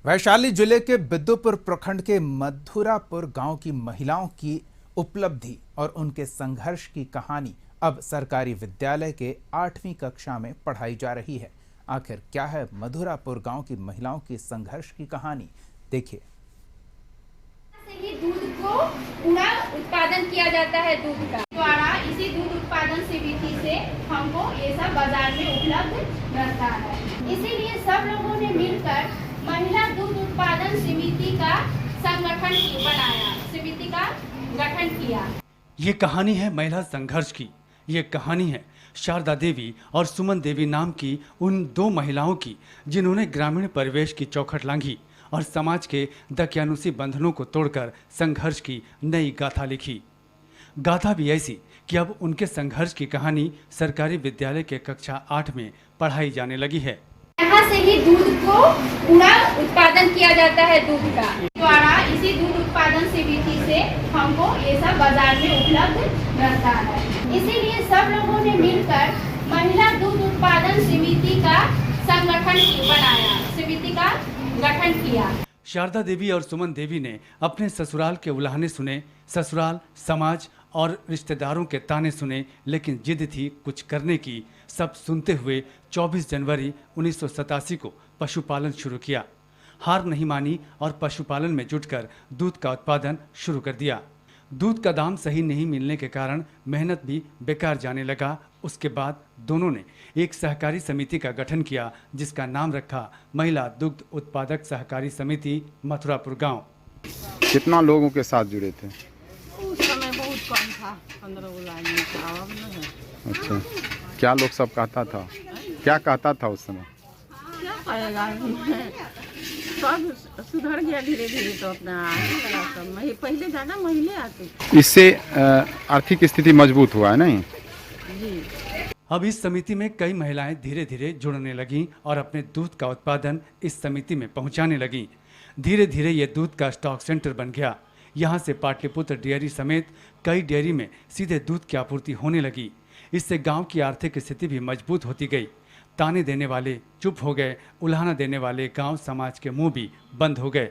वैशाली जिले के बिद्दुपुर प्रखंड के मधुरापुर गांव की महिलाओं की उपलब्धि और उनके संघर्ष की कहानी अब सरकारी विद्यालय के 8वीं कक्षा में पढ़ाई जा रही है। आखिर क्या है मधुरापुर गांव की महिलाओं की संघर्ष की कहानी, देखिए। ही दूध को पूरा उत्पादन किया जाता है दूध का द्वारा। इसी दूध उत्पादन समिति से हमको ये सब बाजार में उपलब्ध रहता है। इसीलिए सब लोगों ने मिलकर महिला दूध उत्पादन समिति का संगठन बनाया, समिति का गठन किया। ये कहानी है महिला संघर्ष की। ये कहानी है शारदा देवी और सुमन देवी नाम की उन दो महिलाओं की, जिन्होंने ग्रामीण परिवेश की चौखट लांघी और समाज के दकियानुसी बंधनों को तोड़कर संघर्ष की नई गाथा लिखी। गाथा भी ऐसी कि अब उनके संघर्ष की कहानी सरकारी विद्यालय के कक्षा 8 में पढ़ाई जाने लगी है। यहाँ से ही दूध को पूरा उत्पादन किया जाता है दूध का द्वारा। इसी दूध उत्पादन समिति से हमको ये सब बाजार में उपलब्ध रहता है। इसीलिए सब लोगों ने मिलकर महिला दूध उत्पादन समिति का संगठन बनाया, समिति का गठन किया। शारदा देवी और सुमन देवी ने अपने ससुराल के उलाहने सुने, ससुराल, समाज और रिश्तेदारों के ताने सुने, लेकिन जिद थी कुछ करने की। सब सुनते हुए 24 जनवरी 1987 को पशुपालन शुरू किया। हार नहीं मानी और पशुपालन में जुटकर दूध का उत्पादन शुरू कर दिया। दूध का दाम सही नहीं मिलने के कारण मेहनत भी बेकार जाने लगा। उसके बाद दोनों ने एक सहकारी समिति का गठन किया, जिसका नाम रखा महिला दुग्ध उत्पादक सहकारी समिति मथुरापुर गांव। कितना लोगों के साथ जुड़े थे? उस समय बहुत कम था, 15 आदमी था। अब न है। अच्छा, क्या लोग सब कहता था, क्या कहता था उस समय? क्या कहेगा, सब सुधर गया धीरे धीरे। तो अपना आगे लगा सब, पहले ज़्यादा महिला आती। इससे आर्थिक स्थिति मजबूत हुआ है नहीं? जी। अब इस समिति में कई महिलाएं धीरे धीरे जुड़ने लगीं और अपने दूध का उत्पादन इस समिति में पहुंचाने लगीं। धीरे धीरे ये दूध का स्टॉक सेंटर बन गया। यहाँ से पाटलिपुत्र डेयरी समेत कई डेयरी में सीधे दूध की आपूर्ति होने लगी। इससे गांव की आर्थिक स्थिति भी मजबूत होती गई। ताने देने वाले चुप हो गए, उल्हाना देने वाले गांव समाज के मुंह भी बंद हो गए।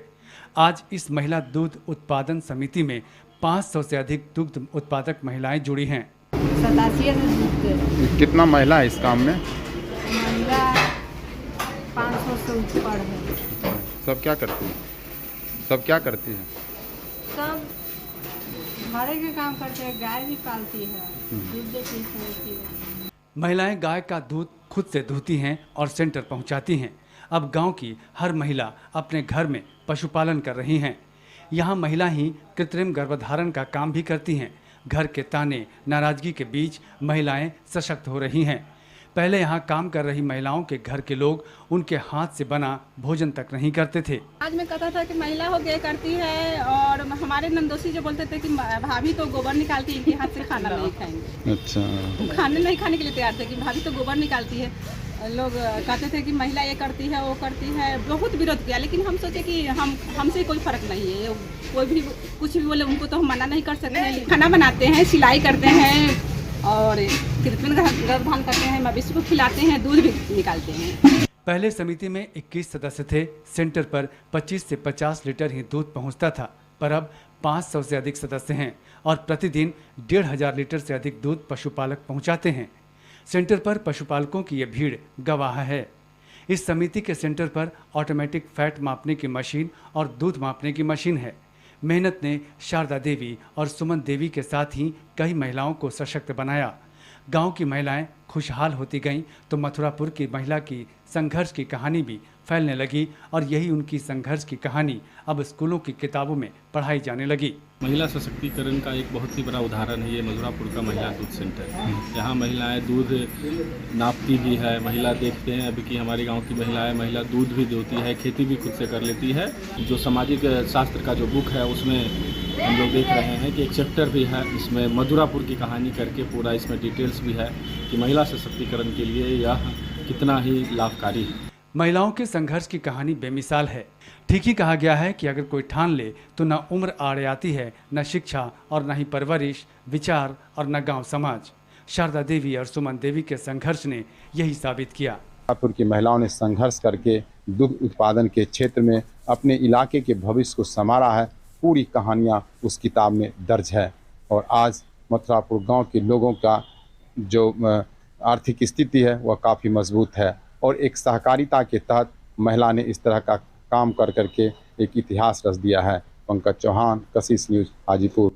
आज इस महिला दूध उत्पादन समिति में 500 से अधिक दुग्ध उत्पादक महिलाएं जुड़ी हैं। 87 कितना महिला है इस काम में? महिला 500 से ऊपर है। सब क्या करती है? सब क्या करती है? सब घरे के काम करते हैं, गाय भी पालती है, दूध देती है। महिलाएं गाय का दूध खुद से दूहती हैं और सेंटर पहुंचाती हैं। अब गांव की हर महिला अपने घर में पशुपालन कर रही हैं। यहां महिला ही कृत्रिम गर्भधारण का काम भी करती हैं। घर के ताने नाराजगी के बीच महिलाएं सशक्त हो रही हैं। पहले यहाँ काम कर रही महिलाओं के घर के लोग उनके हाथ से बना भोजन तक नहीं करते थे। आज में कहता था कि महिला हो गया करती है, और हमारे नंदोसी जो बोलते थे कि भाभी तो गोबर निकालती है, इनके हाथ से खाना नहीं खाएंगे। अच्छा, खाने नहीं खाने के लिए तैयार थे कि भाभी तो गोबर निकालती है। लोग कहते थे कि महिला ये करती है, वो करती है। बहुत विरोध किया, लेकिन हम सोचे कि हमसे कोई फर्क नहीं है। कोई भी कुछ भी बोले उनको तो हम मना नहीं कर सकते हैं। खाना बनाते हैं, सिलाई करते हैं और कृत्रिम गर्भधारण करते हैं, मवेशी को खिलाते हैं, दूध भी निकालते हैं। पहले समिति में 21 सदस्य थे। सेंटर पर 25 से 50 लीटर ही दूध पहुंचता था, पर अब 500 से अधिक सदस्य हैं और प्रतिदिन 1500 लीटर से अधिक दूध पशुपालक पहुंचाते हैं। सेंटर पर पशुपालकों की ये भीड़ गवाह है। इस समिति के सेंटर पर ऑटोमेटिक फैट मापने की मशीन और दूध मापने की मशीन है। मेहनत ने शारदा देवी और सुमन देवी के साथ ही कई महिलाओं को सशक्त बनाया। गांव की महिलाएं खुशहाल होती गईं तो मथुरापुर की महिला की संघर्ष की कहानी भी फैलने लगी और यही उनकी संघर्ष की कहानी अब स्कूलों की किताबों में पढ़ाई जाने लगी। महिला सशक्तिकरण का एक बहुत ही बड़ा उदाहरण है ये मथुरापुर का महिला दूध सेंटर। यहाँ महिलाएं दूध नापती भी है। महिला देखते हैं अभी कि हमारे गांव की महिला दूध भी देती है, खेती भी खुद से कर लेती है। जो सामाजिक शास्त्र का जो बुक है उसमें हम लोग देख रहे हैं कि एक चैप्टर भी है, इसमें मथुरापुर की कहानी करके पूरा इसमें डिटेल्स भी है कि महिला सशक्तिकरण के लिए यह कितना ही लाभकारी है। महिलाओं के संघर्ष की कहानी बेमिसाल है। ठीक ही कहा गया है कि अगर कोई ठान ले तो न उम्र आड़े आती है, न शिक्षा और न ही परवरिश, विचार और न गांव समाज। शारदा देवी और सुमन देवी के संघर्ष ने यही साबित किया। मथुरापुर की महिलाओं ने संघर्ष करके दुग्ध उत्पादन के क्षेत्र में अपने इलाके के भविष्य को संवारा है, पूरी कहानियाँ उस किताब में दर्ज है। और आज मथुरापुर गांव के लोगों का जो आर्थिक स्थिति है वह काफ़ी मजबूत है और एक सहकारिता के तहत महिला ने इस तरह का काम कर करके एक इतिहास रच दिया है। पंकज चौहान, कशिश न्यूज़, हाजीपुर।